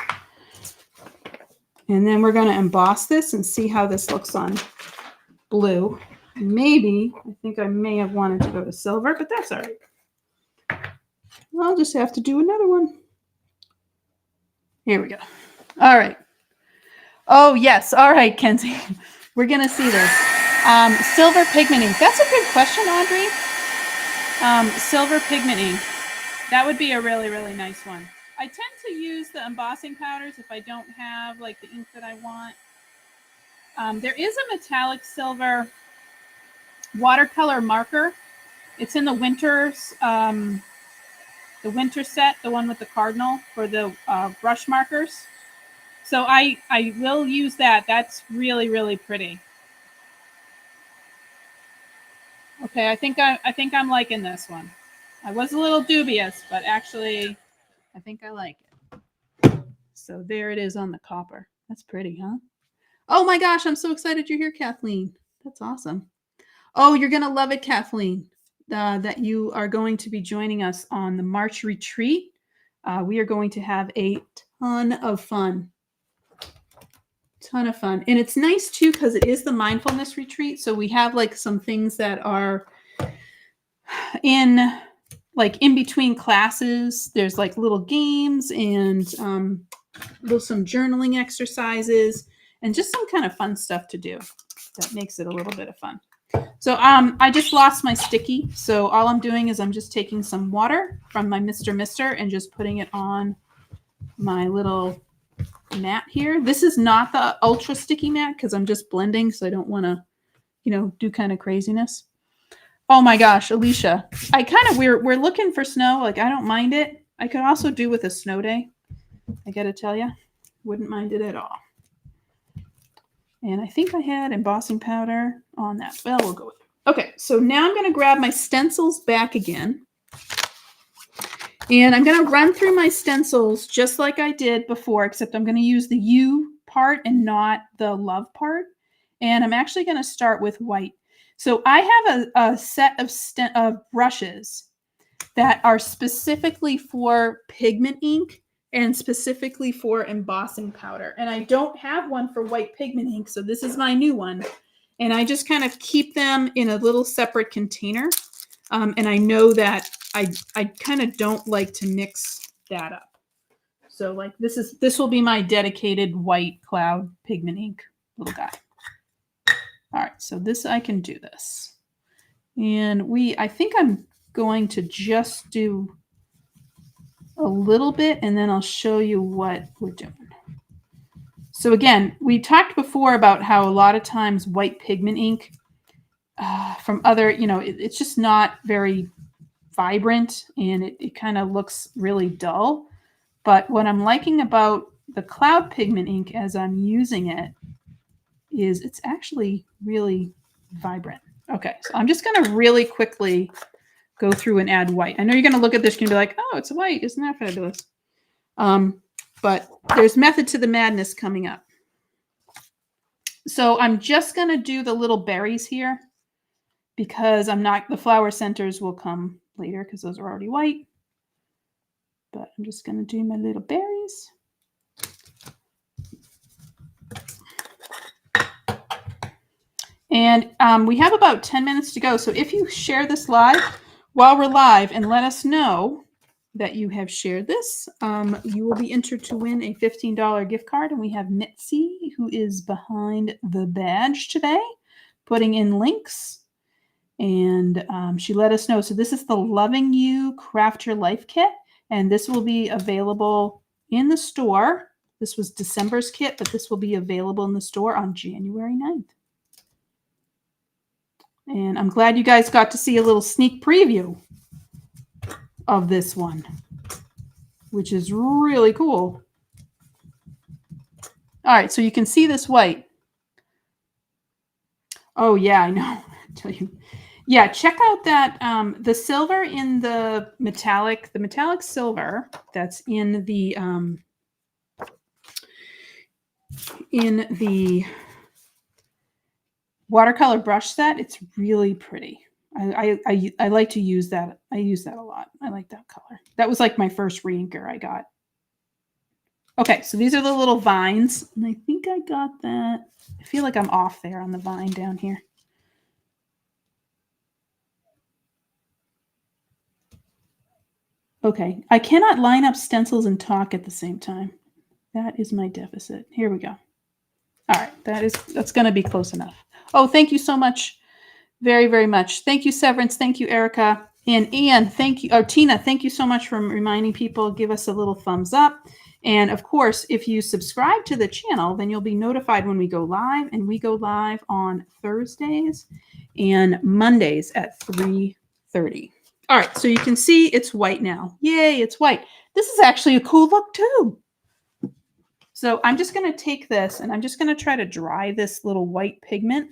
And then we're going to emboss this and see how this looks on blue. Maybe, I think I may have wanted to go to silver, but that's all right. I'll just have to do another one. Here we go. All right. Oh, yes. All right, Kenzie. We're going to see this. Silver pigment ink. That's a good question, Audrey. Silver pigment ink. That would be a really, really nice one. I tend to use the embossing powders if I don't have like the ink that I want. There is a metallic silver watercolor marker. It's in the winter set, the one with the cardinal for the brush markers. So I will use that. That's really, really pretty. Okay, I think I'm liking this one. I was a little dubious, but actually I think I like it. So there it is on the copper. That's pretty, huh? Oh my gosh, I'm so excited you're here, Kathleen. That's awesome. Oh, you're going to love it, Kathleen, that you are going to be joining us on the March retreat. We are going to have a ton of fun. And it's nice too because it is the mindfulness retreat. So we have like some things that are in between classes. There's like little games and some journaling exercises and just some kind of fun stuff to do that makes it a little bit of fun. So I just lost my sticky. So all I'm doing is I'm just taking some water from my Mr. Mister and just putting it on my little mat here. This is not the ultra sticky mat because I'm just blending, so I don't want to, do kind of craziness. Oh my gosh, Alicia, we're looking for snow. Like, I don't mind it. I could also do with a snow day. I got to tell you, wouldn't mind it at all. And I think I had embossing powder on that. Well, we'll go with it. Okay, so now I'm going to grab my stencils back again. And I'm going to run through my stencils just like I did before, except I'm going to use the U part and not the love part. And I'm actually going to start with white. So I have a set of brushes that are specifically for pigment ink and specifically for embossing powder. And I don't have one for white pigment ink, so this is my new one. And I just kind of keep them in a little separate container. And I know that I kind of don't like to mix that up. So like this will be my dedicated white cloud pigment ink little guy. All right, so I can do this. And I think I'm going to just do a little bit and then I'll show you what we're doing. So again, we talked before about how a lot of times white pigment ink from other, it's just not very vibrant and it kind of looks really dull. But what I'm liking about the cloud pigment ink as I'm using it is it's actually really vibrant. Okay, so I'm just going to really quickly go through and add white. I know you're going to look at this and be like, oh, it's white. Isn't that fabulous? But there's method to the madness coming up. So I'm just going to do the little berries here because the flower centers will come later because those are already white. But I'm just going to do my little berries. And we have about 10 minutes to go. So if you share this live while we're live and let us know that you have shared this, you will be entered to win a $15 gift card. And we have Mitzi, who is behind the badge today. putting in links, and she let us know. So this is the Loving You Craft Your Life kit, and this will be available in the store. This was December's kit, but this will be available in the store on January 9th. And I'm glad you guys got to see a little sneak preview of this one, which is really cool. All right, so you can see this white. Oh yeah, I know. I'll tell you. Yeah, check out that the silver in the metallic silver that's in the watercolor brush set. It's really pretty. I like to use that. I use that a lot. I like that color. That was like my first reinker I got. Okay, so these are the little vines, and I think I got that. I feel like I'm off there on the vine down here. Okay, I cannot line up stencils and talk at the same time. That is my deficit. Here we go. All right, that's going to be close enough. Oh, thank you so much. Very, very much. Thank you, Severance. Thank you, Erica. And Ian, thank you. Oh, Tina, thank you so much for reminding people. Give us a little thumbs up. And of course, if you subscribe to the channel, then you'll be notified when we go live. And we go live on Thursdays and Mondays at 3:30. All right, so you can see it's white now. Yay, it's white. This is actually a cool look too. So I'm just going to take this and I'm just going to try to dry this little white pigment.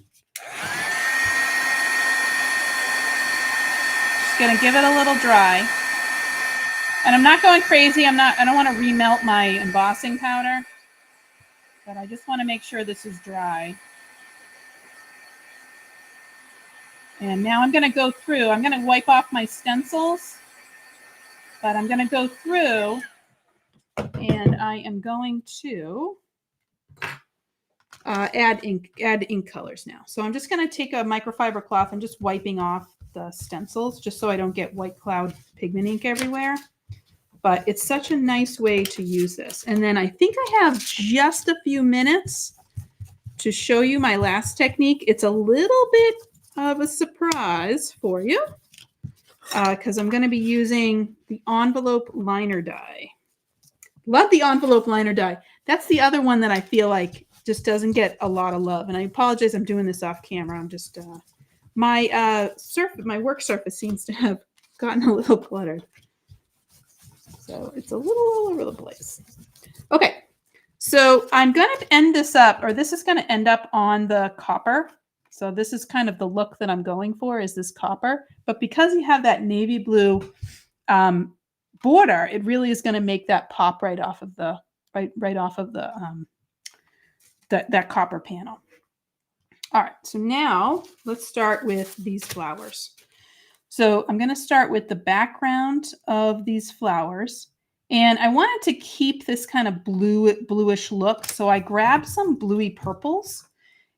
Just going to give it a little dry. And I'm not going crazy. I don't want to remelt my embossing powder, but I just want to make sure this is dry. And now I'm going to go through. I'm going to wipe off my stencils, but I'm going to go through and I am going to add ink colors now. So I'm just going to take a microfiber cloth and just wiping off the stencils just so I don't get white cloud pigment ink everywhere. But it's such a nice way to use this. And then I think I have just a few minutes to show you my last technique. It's a little bit of a surprise for you because I'm going to be using the envelope liner die. Love the envelope liner die. That's the other one that I feel like just doesn't get a lot of love. And I apologize, I'm doing this off camera. I'm just my work surface seems to have gotten a little cluttered. So it's a little all over the place. Okay, so I'm going to end this up, or this is going to end up on the copper. So this is kind of the look that I'm going for, is this copper. But because you have that navy blue border, it really is going to make that pop right off of the that copper panel. All right, so now let's start with these flowers. So I'm going to start with the background of these flowers. And I wanted to keep this kind of bluish look. So I grabbed some bluey purples.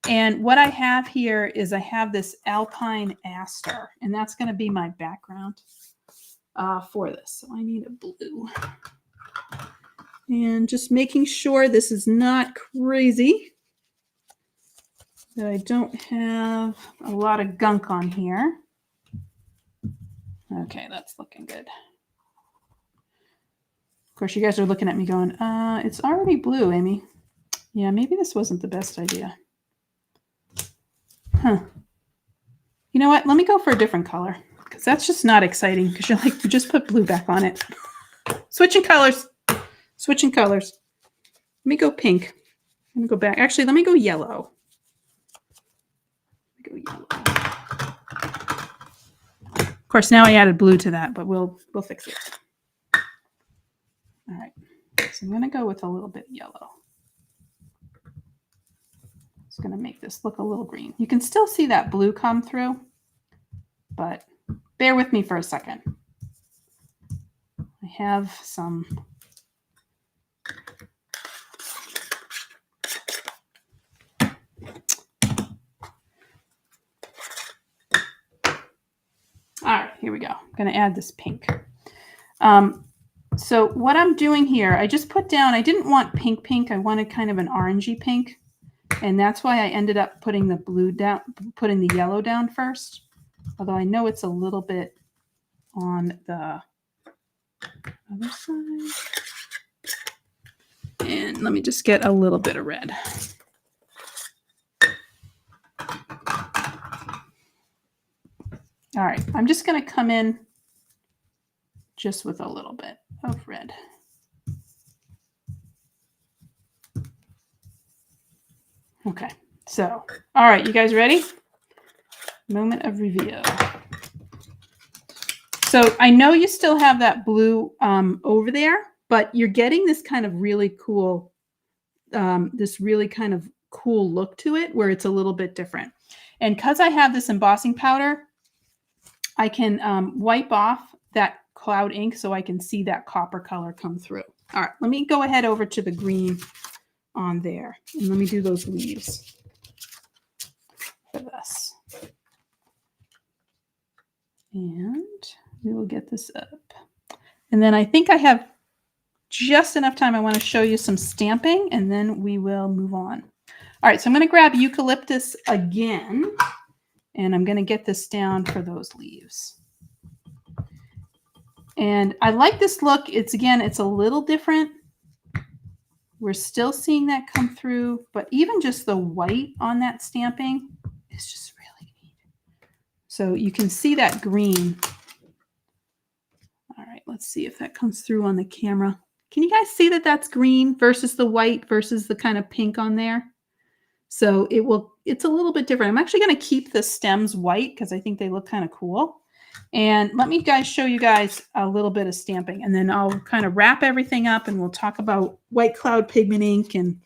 And what I have here is I have this alpine aster. And that's going to be my background for this. So I need a blue. And just making sure this is not crazy, that I don't have a lot of gunk on here. Okay, that's looking good. Of course, you guys are looking at me going, it's already blue, Amy. Yeah, maybe this wasn't the best idea. Huh. You know what? Let me go for a different color, because that's just not exciting, because you're like, you just put blue back on it. Switching colors. Switching colors. Let me go pink. I'm going to go back. Actually, let me go yellow. Let me go yellow. Of course, now I added blue to that, but we'll fix it. All right, so I'm going to go with a little bit yellow. It's going to make this look a little green. You can still see that blue come through, but bear with me for a second. I have some all right, here we go. I'm going to add this pink. So what I'm doing here, I just put down, I didn't want pink, I wanted kind of an orangey pink. And that's why I ended up putting the blue down, putting the yellow down first. Although I know it's a little bit on the other side. And let me just get a little bit of red. All right, I'm just going to come in just with a little bit of red. Okay, so, all right, you guys ready? Moment of reveal. So I know you still have that blue over there, but you're getting this kind of really cool, look to it where it's a little bit different. And because I have this embossing powder, I can wipe off that cloud ink so I can see that copper color come through. All right, let me go ahead over to the green on there. And let me do those leaves for this. And we will get this up. And then I think I have just enough time. I want to show you some stamping, and then we will move on. All right, so I'm going to grab eucalyptus again, and I'm going to get this down for those leaves. And I like this look. It's a little different. We're still seeing that come through, but even just the white on that stamping is just really neat. So you can see that green. All right, let's see if that comes through on the camera. Can you guys see that that's green versus the white versus the kind of pink on there? So it's a little bit different. I'm actually going to keep the stems white because I think they look kind of cool. And let me show you guys a little bit of stamping, and then I'll kind of wrap everything up and we'll talk about white cloud pigment ink and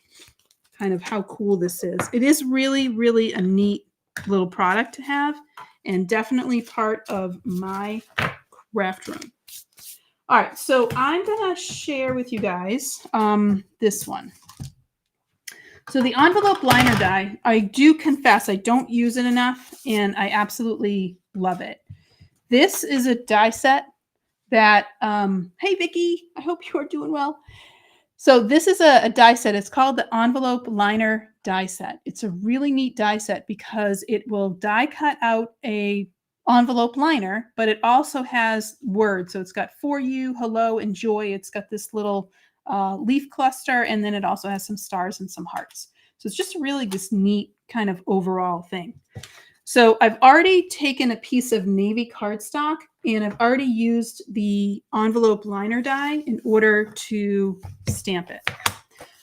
kind of how cool this is. It is really, really a neat little product to have, and definitely part of my craft room. All right, so I'm going to share with you guys this one. So the envelope liner die, I do confess I don't use it enough, and I absolutely love it. This is a die set that, hey, Vicki, I hope you are doing well. So this is a die set. It's called the envelope liner die set. It's a really neat die set because it will die cut out a envelope liner, but it also has words. So it's got for you, hello, and joy. It's got this little leaf cluster, and then it also has some stars and some hearts. So it's just really this neat kind of overall thing. So I've already taken a piece of navy cardstock, and I've already used the envelope liner die in order to stamp it.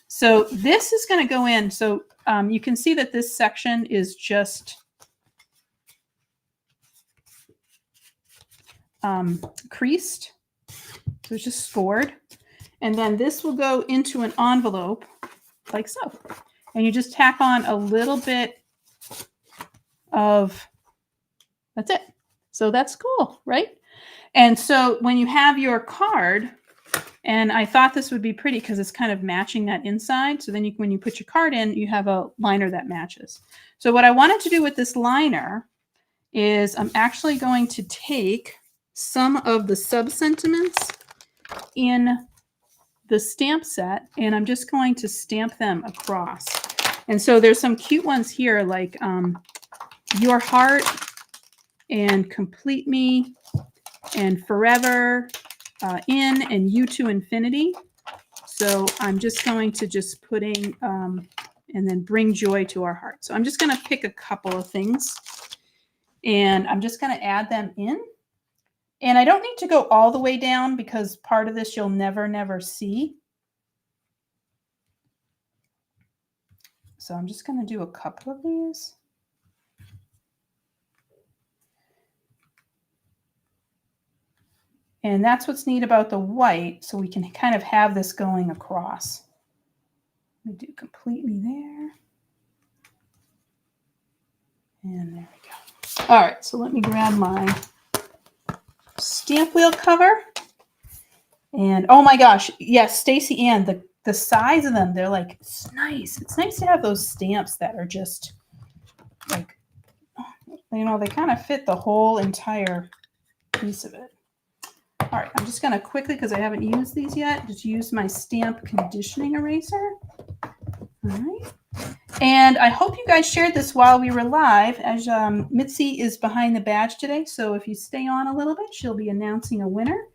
So this is going to go in. So you can see that this section is just creased. So it's just scored. And then this will go into an envelope like so. And you just tack on a little bit of, that's it. So that's cool, right? And so when you have your card, and I thought this would be pretty because it's kind of matching that inside. So then when you put your card in, you have a liner that matches. So what I wanted to do with this liner is I'm actually going to take some of the sub-sentiments in the stamp set, and I'm just going to stamp them across. And so there's some cute ones here, like your heart and complete me and forever in and you to infinity. So I'm just going to just putting and then bring joy to our heart. So I'm just going to pick a couple of things, and I'm just going to add them in. And I don't need to go all the way down because part of this you'll never see. So I'm just going to do a couple of these. And that's what's neat about the white. So we can kind of have this going across. Let me do complete me there. And there we go. All right, so let me grab my stamp wheel cover. And oh my gosh, yes, Stacy Ann, the size of them, they're like, it's nice. It's nice to have those stamps that are just like, you know, they kind of fit the whole entire piece of it. All right, I'm just going to quickly, because I haven't used these yet, just use my stamp conditioning eraser. All right. And I hope you guys shared this while we were live, as Mitzi is behind the badge today. So if you stay on a little bit, she'll be announcing a winner.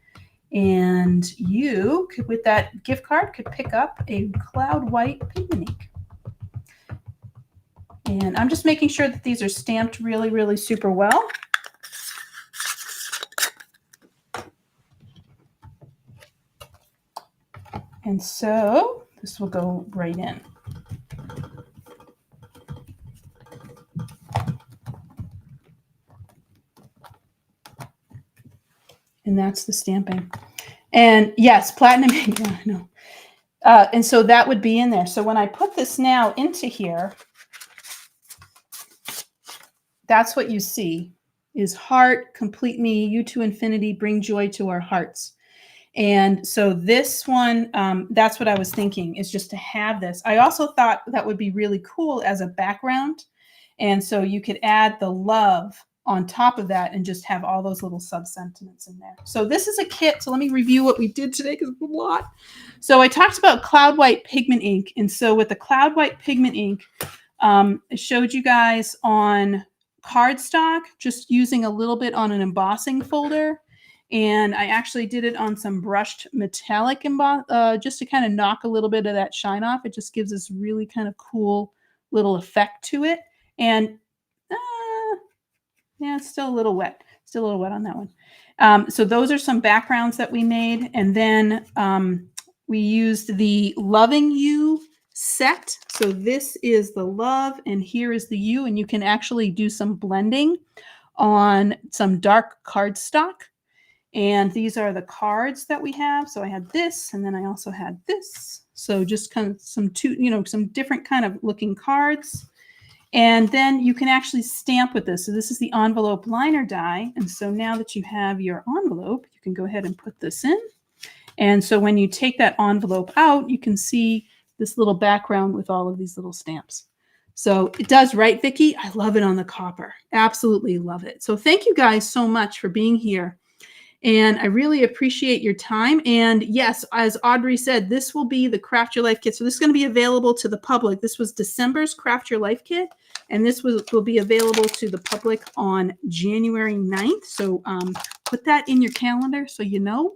And you could, with that gift card, could pick up a Cloud White Pigment ink. And I'm just making sure that these are stamped really, really super well. And so this will go right in. And that's the stamping. And yes, platinum ink, yeah, I know. And so that would be in there. So when I put this now into here, that's what you see is heart, complete me, you to infinity, bring joy to our hearts. And so this one, that's what I was thinking, is just to have this. I also thought that would be really cool as a background. And so you could add the love on top of that and just have all those little sub-sentiments in there. So this is a kit. So let me review what we did today, because it's a lot. So I talked about Cloud White Pigment ink. And so with the Cloud White Pigment ink, I showed you guys on cardstock, just using a little bit on an embossing folder. And I actually did it on some brushed metallic just to kind of knock a little bit of that shine off. It just gives this really kind of cool little effect to it. And yeah, it's still a little wet. Still a little wet on that one. So those are some backgrounds that we made. And then we used the Loving You set. So this is the love and here is the you. And you can actually do some blending on some dark cardstock. And these are the cards that we have. So I had this, and then I also had this. So just kind of some different kind of looking cards. And then you can actually stamp with this. So this is the envelope liner die. And so now that you have your envelope, you can go ahead and put this in. And so when you take that envelope out, you can see this little background with all of these little stamps. So it does, right, Vicki? I love it on the copper. Absolutely love it. So thank you guys so much for being here. And I really appreciate your time. And yes, as Audrey said, this will be the Craft Your Life kit. So this is going to be available to the public. This was December's Craft Your Life kit. And this will be available to the public on January 9th. So put that in your calendar so you know.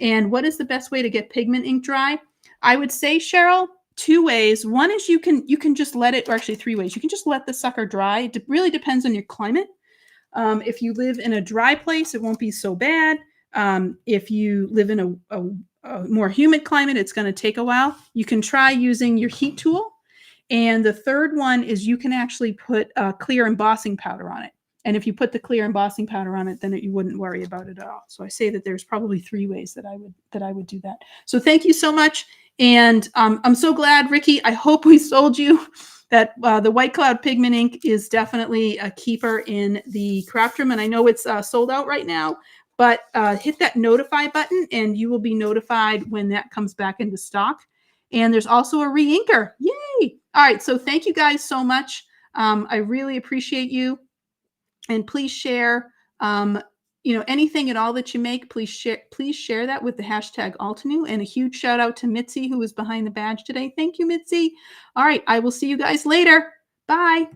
And what is the best way to get pigment ink dry? I would say, Cheryl, 2 ways. One is you can just let it, or actually 3 ways. You can just let the sucker dry. It really depends on your climate. If you live in a dry place, it won't be so bad. If you live in a more humid climate, it's going to take a while. You can try using your heat tool. And the third one is you can actually put clear embossing powder on it. And if you put the clear embossing powder on it, then you wouldn't worry about it at all. So I say that there's probably 3 ways that I would do that. So thank you so much. And I'm so glad, Ricky. I hope we sold you that the White Cloud Pigment ink is definitely a keeper in the craft room. And I know it's sold out right now, but hit that notify button and you will be notified when that comes back into stock. And there's also a re-inker. Yay! All right. So thank you guys so much. I really appreciate you. And please share, anything at all that you make. Please share that with the hashtag Altenew. And a huge shout out to Mitzi, who is behind the badge today. Thank you, Mitzi. All right. I will see you guys later. Bye.